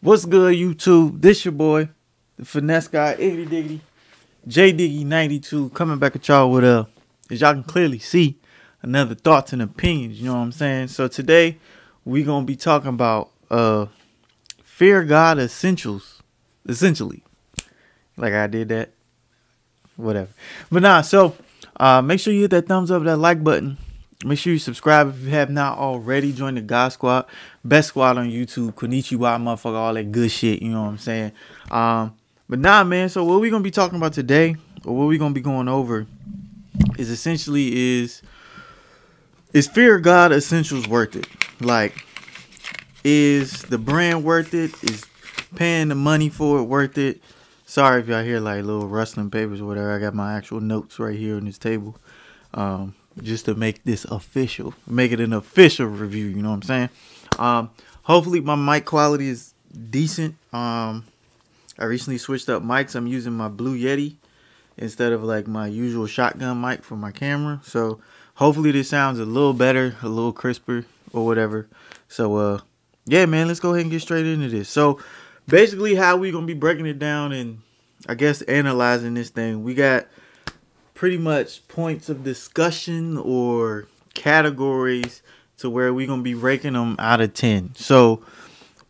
What's good, YouTube? This your boy, the finesse guy, Iggity Diggity, J Diggy 92, coming back at y'all with as y'all can clearly see, another thoughts and opinions. You know what I'm saying? So today we gonna be talking about fear God essentials, essentially. Like I did that, whatever. But nah, so make sure you hit that thumbs up, that like button. Make sure you subscribe if you have not already. Join the God Squad, best squad on YouTube. Konnichiwa, motherfucker, all that good shit. You know what I'm saying? But nah, man. So what we gonna be talking about today, or what we gonna be going over, is essentially is fear God essentials worth it? Like, is the brand worth it? Is paying the money for it worth it? Sorry if y'all hear like little rustling papers or whatever. I got my actual notes right here on this table. Just to make this official, make it an official review, you know what I'm saying? Hopefully my mic quality is decent. I recently switched up mics. I'm using my Blue Yeti instead of like my usual shotgun mic for my camera. So hopefully this sounds a little better, a little crisper or whatever. So yeah, man, let's go ahead and get straight into this. So basically how we gonna be breaking it down and I guess analyzing this thing, we got pretty much points of discussion or categories to where we're going to be ranking them out of 10. So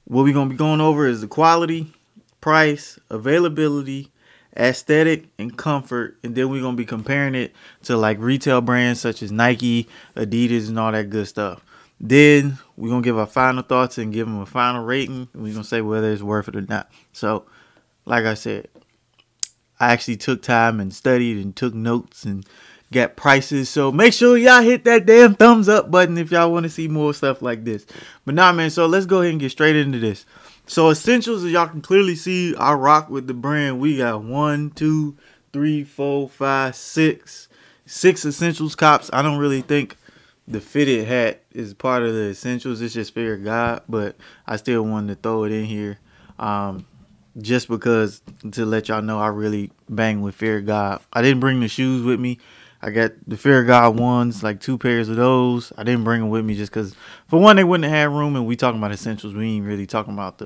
what we're going to be going over is the quality, price, availability, aesthetic, and comfort. And then we're going to be comparing it to like retail brands such as Nike, Adidas, and all that good stuff. Then we're going to give our final thoughts and give them a final rating. And we're going to say whether it's worth it or not. So like I said, I actually took time and studied and took notes and got prices. So make sure y'all hit that damn thumbs up button if y'all want to see more stuff like this. But nah, man, so let's go ahead and get straight into this. So essentials, as y'all can clearly see, I rock with the brand. We got 1, 2, 3, 4, 5, 6. 6 essentials cops. I don't really think the fitted hat is part of the essentials. It's just fear God, but I still wanted to throw it in here. Just because to let y'all know I really bang with fear God. I didn't bring the shoes with me. I got the fear God ones, like 2 pairs of those. I didn't bring them with me just because, for one, they wouldn't have room, and we talking about essentials. We ain't really talking about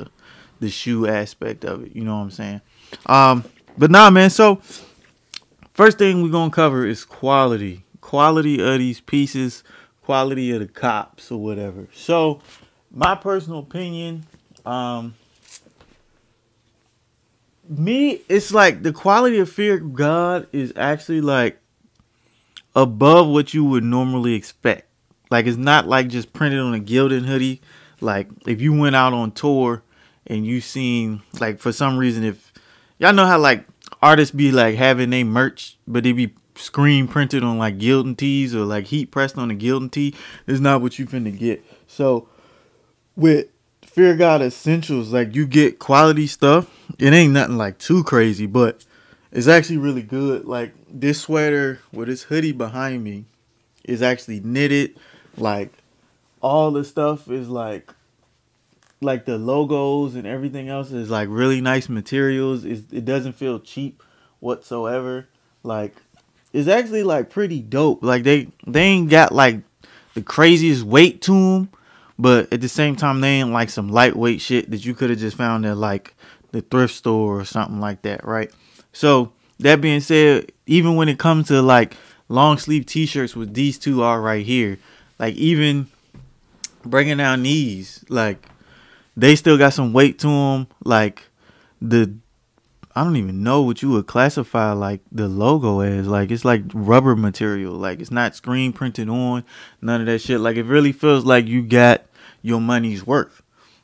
the shoe aspect of it. You know what I'm saying? But nah, man. So first thing we're gonna cover is quality. Quality of these pieces, quality of the cops or whatever. So my personal opinion, it's like the quality of fear God is actually like above what you would normally expect. Like, it's not like just printed on a Gildan hoodie. Like, if you went out on tour and you seen, like, for some reason, if y'all know how like artists be like having their merch, but they be screen printed on like Gildan tees or like heat pressed on a Gildan tee, it's not what you finna get. So with Fear God essentials, like, you get quality stuff. It ain't nothing like too crazy, but it's actually really good. Like, this sweater with this hoodie behind me is actually knitted. Like, all the stuff is like the logos and everything else is like really nice materials. It doesn't feel cheap whatsoever. Like, it's actually like pretty dope. Like, they ain't got like the craziest weight to them. But at the same time, they ain't like some lightweight shit that you could have just found at like the thrift store or something like that, right? So that being said, even when it comes to like long sleeve t-shirts, with these two are right here, like even bringing down these, like they still got some weight to them. Like I don't even know what you would classify like the logo as. Like, it's like rubber material. Like, it's not screen printed on, none of that shit. Like, it really feels like you got your money's worth.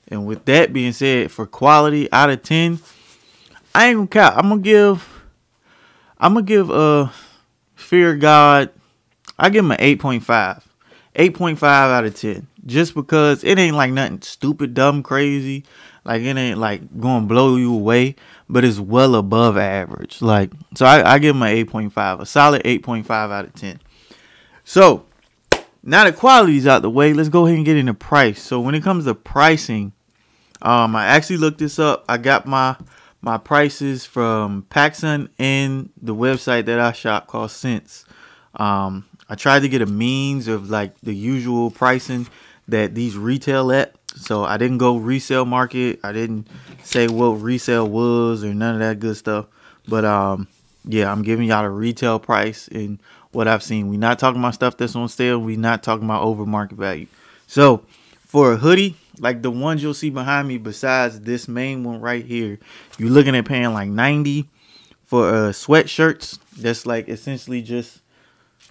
And with that being said, for quality out of 10, I ain't gonna count. I'm gonna give Fear God, I give him an 8.5. 8.5 out of 10. Just because it ain't like nothing stupid, dumb, crazy. Like, it ain't like gonna blow you away, but it's well above average. Like, so I give him an 8.5, a solid 8.5 out of 10. So now the quality's out the way, let's go ahead and get into price. So when it comes to pricing, I actually looked this up. I got my prices from PacSun and the website that I shop called Sense. I tried to get a means of like the usual pricing that these retail at. So I didn't go resale market. I didn't say what resale was or none of that good stuff. But yeah, I'm giving y'all a retail price and what I've seen. We not talking about stuff that's on sale. We not talking about over market value. So for a hoodie, like the ones you'll see behind me, besides this main one right here, you're looking at paying like $90 for sweatshirts. That's like essentially just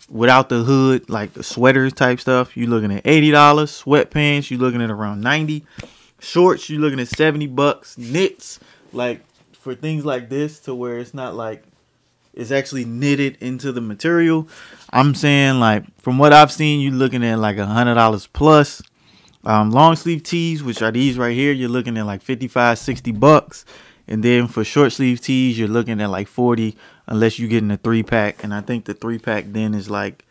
without the hood, like the sweaters type stuff. You're looking at $80. Sweatpants, you're looking at around $90. Shorts, you're looking at $70. Knits, like for things like this, to where it's not like it's actually knitted into the material. I'm saying, like, from what I've seen, you're looking at like $100 plus. Long sleeve tees, which are these right here, you're looking at like $55-$60. And then for short sleeve tees, you're looking at like $40, unless you're getting a 3-pack. And I think the 3-pack then is like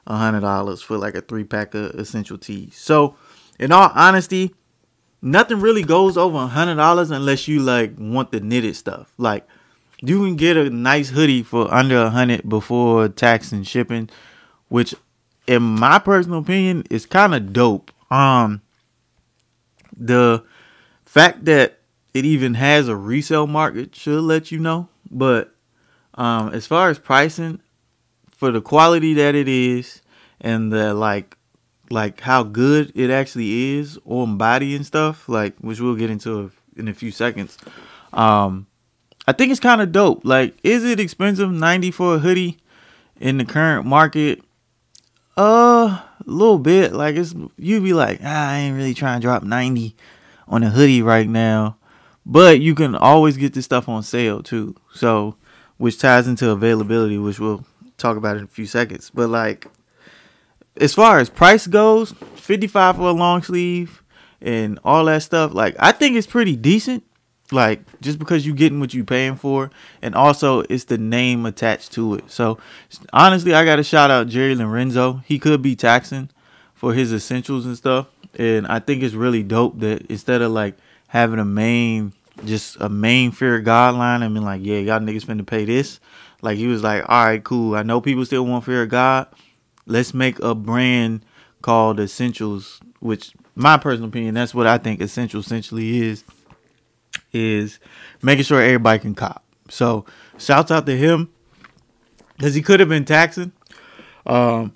$100 for like a 3-pack of essential tees. So in all honesty, nothing really goes over $100 unless you like want the knitted stuff. Like, you can get a nice hoodie for under $100 before tax and shipping, which in my personal opinion is kind of dope. The fact that it even has a resale market should let you know. But as far as pricing, for the quality that it is and the like how good it actually is on body and stuff, like, which we'll get into in a few seconds, I think it's kind of dope. Like, is it expensive? $90 for a hoodie in the current market? A little bit. Like, it's, you'd be like, I ain't really trying to drop $90 on a hoodie right now. But you can always get this stuff on sale too. So, which ties into availability, which we'll talk about in a few seconds. But like, as far as price goes, $55 for a long sleeve and all that stuff, like, I think it's pretty decent. Like, just because you getting what you paying for, and also it's the name attached to it. So honestly, I gotta shout out Jerry Lorenzo. He could be taxing for his essentials and stuff, and I think it's really dope that instead of like having a main Fear of God line, I mean, like, yeah, y'all niggas finna pay this. Like, he was like, all right, cool. I know people still want Fear of God. Let's make a brand called Essentials, which, my personal opinion, that's what I think Essentials essentially is making sure everybody can cop. So shouts out to him, because he could have been taxing. Fuck,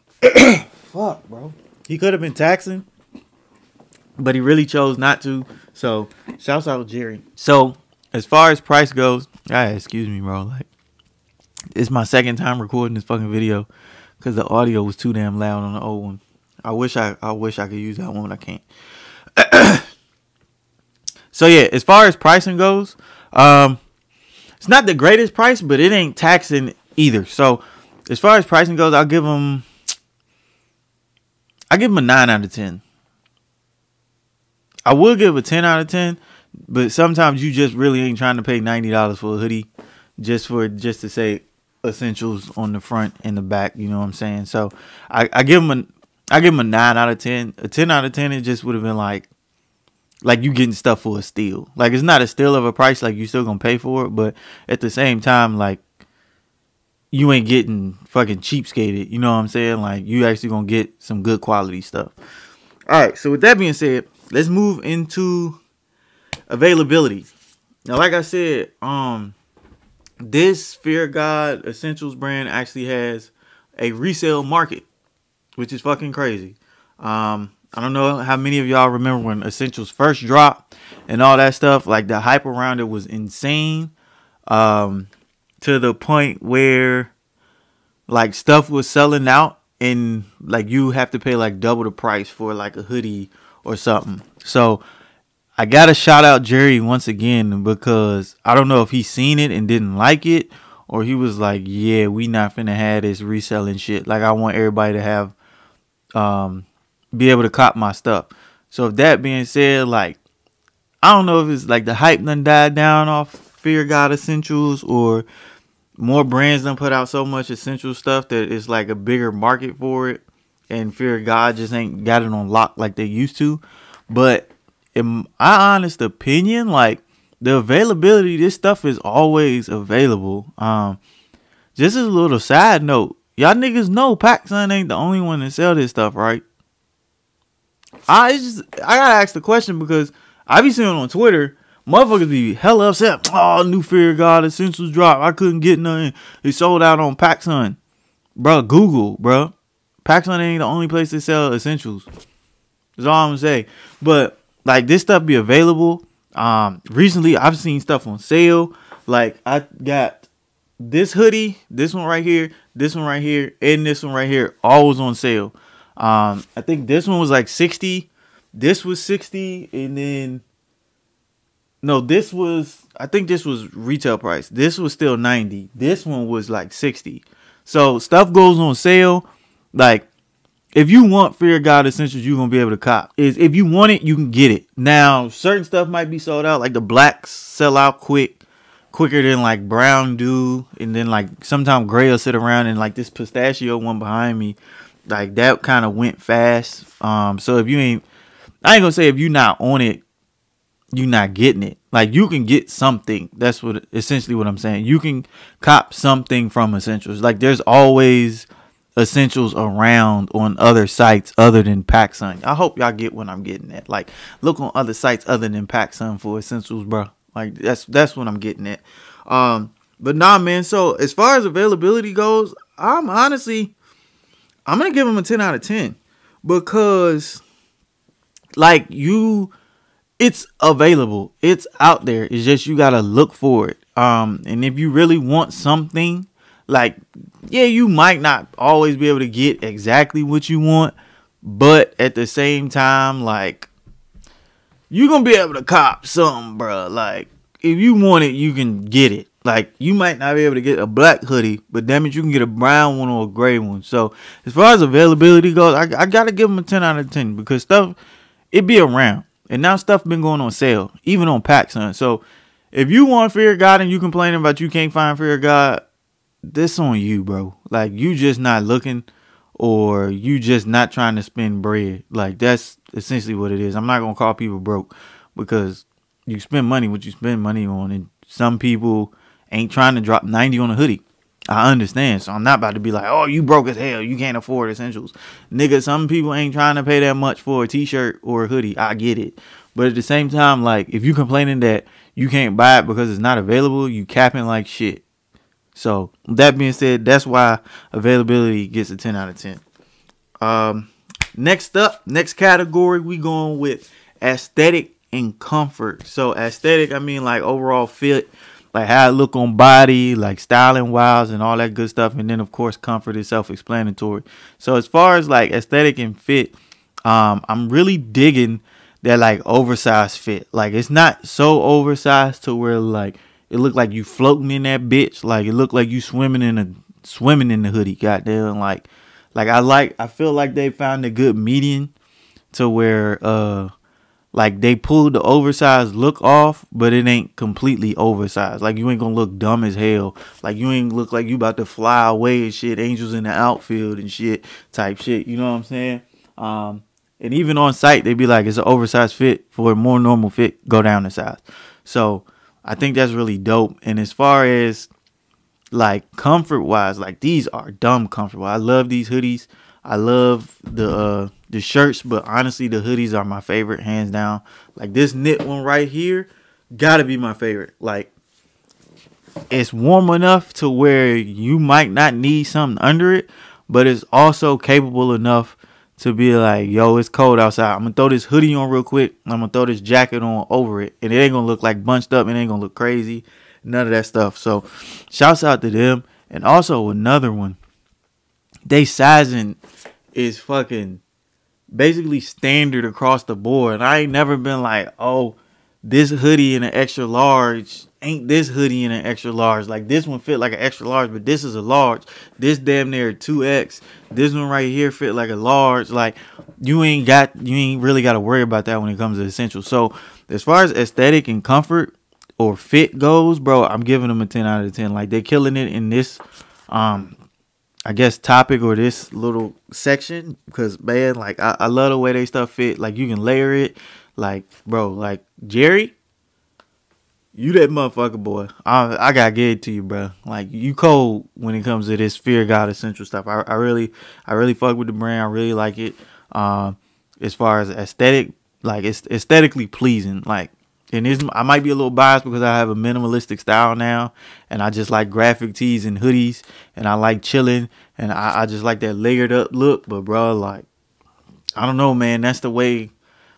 bro. He could have been taxing, but he really chose not to. So shouts out Jerry. So as far as price goes, excuse me, bro. Like, it's my second time recording this fucking video because the audio was too damn loud on the old one. I wish I could use that one, but I can't. So yeah, as far as pricing goes, it's not the greatest price, but it ain't taxing either. So as far as pricing goes, I'll give him a 9 out of 10. I would give a 10 out of 10, but sometimes you just really ain't trying to pay $90 for a hoodie just to say Essentials on the front and the back. You know what I'm saying? So I give him a 9 out of 10. A 10 out of 10, it just would have been like you getting stuff for a steal. Like, it's not a steal of a price. Like, you still gonna pay for it, but at the same time, like, you ain't getting fucking cheapskated. You know what I'm saying? Like, you actually gonna get some good quality stuff. All right. So with that being said, let's move into availability. Now, like I said, this Fear of God Essentials brand actually has a resale market, which is fucking crazy. I don't know how many of y'all remember when Essentials first dropped and all that stuff. Like, the hype around it was insane, to the point where like stuff was selling out and like you have to pay like double the price for like a hoodie or something. So I gotta shout out Jerry once again, because I don't know if he seen it and didn't like it, or he was like, yeah, we not finna have this reselling shit. Like, I want everybody to have be able to cop my stuff. So if that being said, like, I don't know if it's like the hype done died down off Fear of God Essentials, or more brands done put out so much essential stuff that it's like a bigger market for it, and Fear of God just ain't got it on lock like they used to. But in my honest opinion, like, the availability, this stuff is always available. Just as a little side note, y'all niggas know PacSun ain't the only one that sell this stuff, right? I gotta ask the question because I be seeing on Twitter, motherfuckers be hella upset. Oh, new Fear of God Essentials drop. I couldn't get nothing. It sold out on PacSun. Bro, Google, bro. PacSun ain't the only place to sell essentials. That's all I'm gonna say. But like this stuff be available. Recently I've seen stuff on sale. Like I got this hoodie, this one right here, this one right here, and this one right here, all was on sale. I think this one was like 60. This was 60, and then no, I think this was retail price. This was still 90. This one was like 60. So stuff goes on sale. Like if you want Fear of God Essentials, you're gonna be able to cop. If you want it, you can get it. Now, certain stuff might be sold out, like the blacks sell out quicker than like brown do, and then like sometimes gray will sit around, and like this pistachio one behind me, like that kind of went fast. So if you ain't, I ain't gonna say if you not on it, you not getting it. Like you can get something. That's what essentially what I'm saying. You can cop something from Essentials. Like there's always essentials around on other sites other than PacSun. I hope y'all get what I'm getting at. Like look on other sites other than PacSun for essentials, bro. Like that's what I'm getting at. But nah, man. So as far as availability goes, I'm gonna give them a 10 out of 10 because like it's available. It's out there. It's just you gotta look for it. And if you really want something, like, yeah, you might not always be able to get exactly what you want, but at the same time, like, you gonna be able to cop something, bro. Like, if you want it, you can get it. Like, you might not be able to get a black hoodie, but damn it, you can get a brown one or a gray one. So, as far as availability goes, I gotta give them a 10 out of 10 because stuff, it be around. And now stuff been going on sale, even on PacSun. So, if you want Fear of God and you complaining about you can't find Fear of God, this on you, bro. Like you just not looking, or you just not trying to spend bread. Like that's essentially what it is. I'm not gonna call people broke because you spend money what you spend money on, and some people ain't trying to drop 90 on a hoodie. I understand, so I'm not about to be like, oh, you broke as hell, you can't afford essentials, nigga. Some people ain't trying to pay that much for a t-shirt or a hoodie. I get it, but at the same time, like if you complaining that you can't buy it because it's not available, you capping like shit. So that being said, that's why availability gets a 10 out of 10. Next category, we going with aesthetic and comfort. So aesthetic, I mean like overall fit, like how it look on body, like styling wise and all that good stuff. And then of course comfort is self-explanatory. So as far as like aesthetic and fit, I'm really digging that like oversized fit. Like it's not so oversized to where like it look like you floating in that bitch. Like it look like you swimming in the hoodie. Goddamn. Like I feel like they found a good median to where like they pulled the oversized look off, but it ain't completely oversized. Like you ain't gonna look dumb as hell. Like you ain't look like you about to fly away and shit. Angels in the outfield and shit type shit. You know what I'm saying? And even on site, they be like, it's an oversized fit. For a more normal fit, go down the size. So I think that's really dope. And as far as like comfort wise, like these are dumb comfortable. I love these hoodies. I love the shirts, but honestly, the hoodies are my favorite, hands down. Like this knit one right here, gotta be my favorite. Like it's warm enough to where you might not need something under it, but it's also capable enough to be like, yo, it's cold outside. I'm gonna throw this hoodie on real quick. I'm gonna throw this jacket on over it, and it ain't gonna look like bunched up. It ain't gonna look crazy. None of that stuff. So, shouts out to them. And also another one, they sizing is fucking basically standard across the board. I ain't never been like, oh, this hoodie in an extra large ain't this hoodie in an extra large. Like this one fit like an extra large, but this is a large. This damn near 2X. This one right here fit like a large. Like you ain't really got to worry about that when it comes to essentials. So as far as aesthetic and comfort or fit goes, bro, I'm giving them a 10 out of 10. Like they're killing it in this I guess topic or this little section, because man, like I love the way they stuff fit. Like you can layer it. Like bro, like Jerry, you that motherfucker, boy. I gotta get it to you, bro. Like you cold when it comes to this Fear of God Essential stuff. I really fuck with the brand. I really like it. as far as aesthetic, like it's aesthetically pleasing. Like, and I might be a little biased because I have a minimalistic style now, and I just like graphic tees and hoodies, and I like chilling, and I just like that layered up look. But bro, like, I don't know, man. That's the way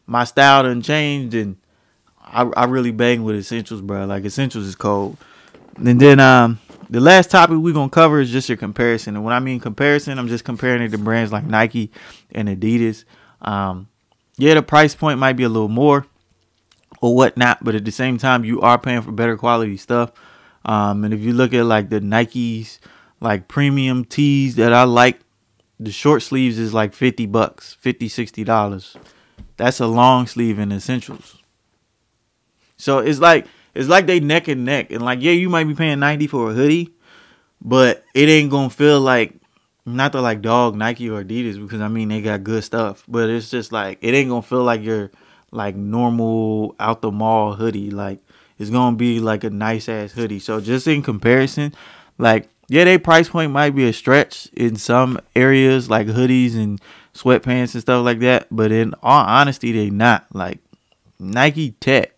my style done changed, and I really bang with essentials, bro. Like, essentials is cold. And then the last topic we're gonna cover is just your comparison. And when I mean comparison, I'm just comparing it to brands like Nike and Adidas. Yeah, the price point might be a little more or whatnot, but at the same time, you are paying for better quality stuff. And if you look at like the Nikes, like premium tees that I like, the short sleeves is like $50, $60. That's a long sleeve in essentials. So it's like they neck and neck. And like, yeah, you might be paying $90 for a hoodie, but it ain't gonna feel like, not to like dog Nike or Adidas, because I mean they got good stuff, but it's just like it ain't gonna feel like your like normal out the mall hoodie. Like, it's gonna be like a nice ass hoodie. So just in comparison, like, yeah, they price point might be a stretch in some areas like hoodies and sweatpants and stuff like that, but in all honesty, they not. Like, Nike Tech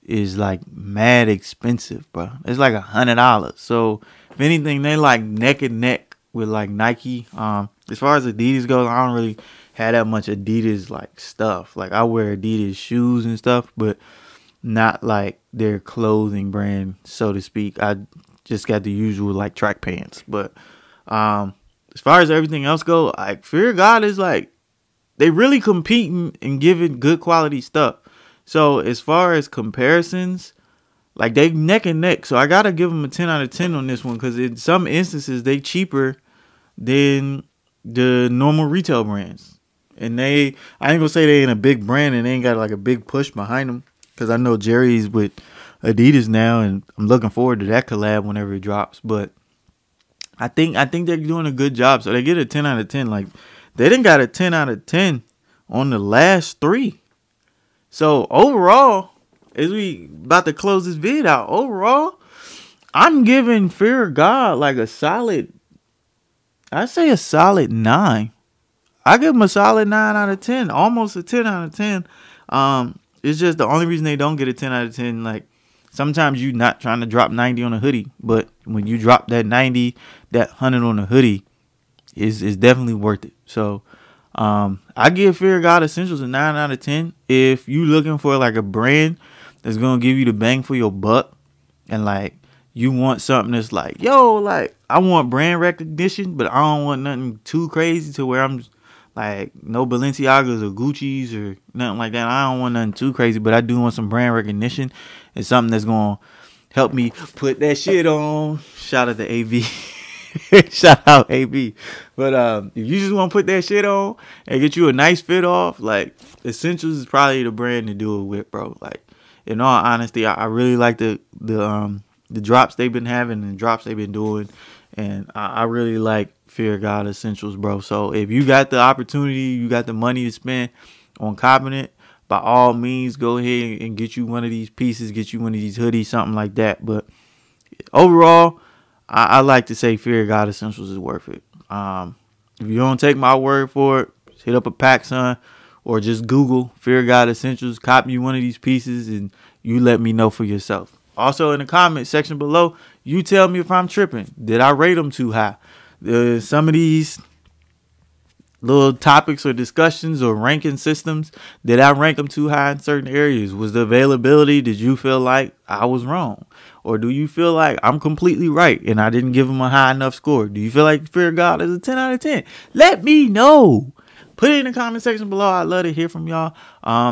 is like mad expensive, bro. It's like $100. So if anything, they like neck and neck with like Nike. As far as Adidas goes, I don't really have that much Adidas like stuff. Like, I wear Adidas shoes and stuff, but not like their clothing brand, so to speak. I just got the usual like track pants. But as far as everything else go, like, Fear of God is like, they really competing and giving good quality stuff. So as far as comparisons, like, they neck and neck. So I gotta give them a 10 out of 10 on this one, because in some instances they cheaper than the normal retail brands. And I ain't gonna say they ain't a big brand and they ain't got like a big push behind them, because I know Jerry's with Adidas now, and I'm looking forward to that collab whenever it drops. But I think they're doing a good job. So they get a 10 out of 10. Like, they didn't got a 10 out of 10 on the last 3. So overall, as we about to close this vid out, overall, I'm giving Fear of God like a solid, I'd say a solid 9. I give them a solid 9 out of 10, almost a 10 out of 10. It's just the only reason they don't get a 10 out of 10, like, sometimes you not trying to drop 90 on a hoodie, but when you drop that 90, that 100 on a hoodie, is definitely worth it. So I give Fear of God Essentials a 9 out of 10. If you looking for like a brand that's gonna give you the bang for your buck, and like, you want something that's like, yo, like, I want brand recognition, but I don't want nothing too crazy to where I'm like, no Balenciagas or Gucci's or nothing like that. I don't want nothing too crazy, but I do want some brand recognition. It's something that's gonna help me put that shit on. Shout out to AB. Shout out AB. But if you just want to put that shit on and get you a nice fit off, like, Essentials is probably the brand to do it with, bro. Like, in all honesty, I really like the drops they've been having and the drops they've been doing, and I really like Fear of God Essentials, bro. So if you got the opportunity, you got the money to spend on copping it, by all means, go ahead and get you one of these pieces, get you one of these hoodies, something like that. But overall, I like to say Fear of God Essentials is worth it. If you don't take my word for it, hit up a PacSun or just Google Fear of God Essentials, copy you one of these pieces, and you let me know for yourself. Also, in the comment section below, you tell me if I'm tripping. Did I rate them too high? Some of these little topics or discussions or ranking systems, did I rank them too high in certain areas? Was the availability, did you feel like I was wrong? Or do you feel like I'm completely right and I didn't give them a high enough score? Do you feel like Fear of God is a 10 out of 10? Let me know. Put it in the comment section below. I'd love to hear from y'all.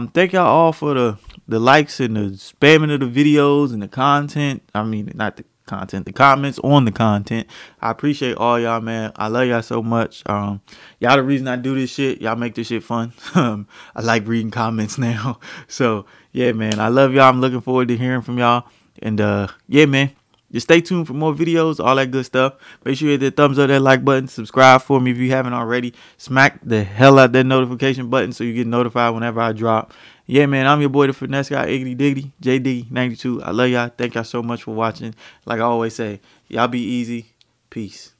Thank y'all all for the likes and the spamming of the videos and the content. I mean, not the content, the comments on the content. I appreciate all y'all, man. I love y'all so much. Y'all the reason I do this shit. Y'all make this shit fun. I like reading comments now. So yeah, man, I love y'all. I'm looking forward to hearing from y'all. And yeah, man, just stay tuned for more videos, all that good stuff. Make sure you hit that thumbs up, that like button, subscribe for me if you haven't already. Smack the hell out that notification button so you get notified whenever I drop. Yeah, man, I'm your boy, the Finesse Guy, Iggity Diggity, JD92. I love y'all. Thank y'all so much for watching. Like I always say, y'all be easy. Peace.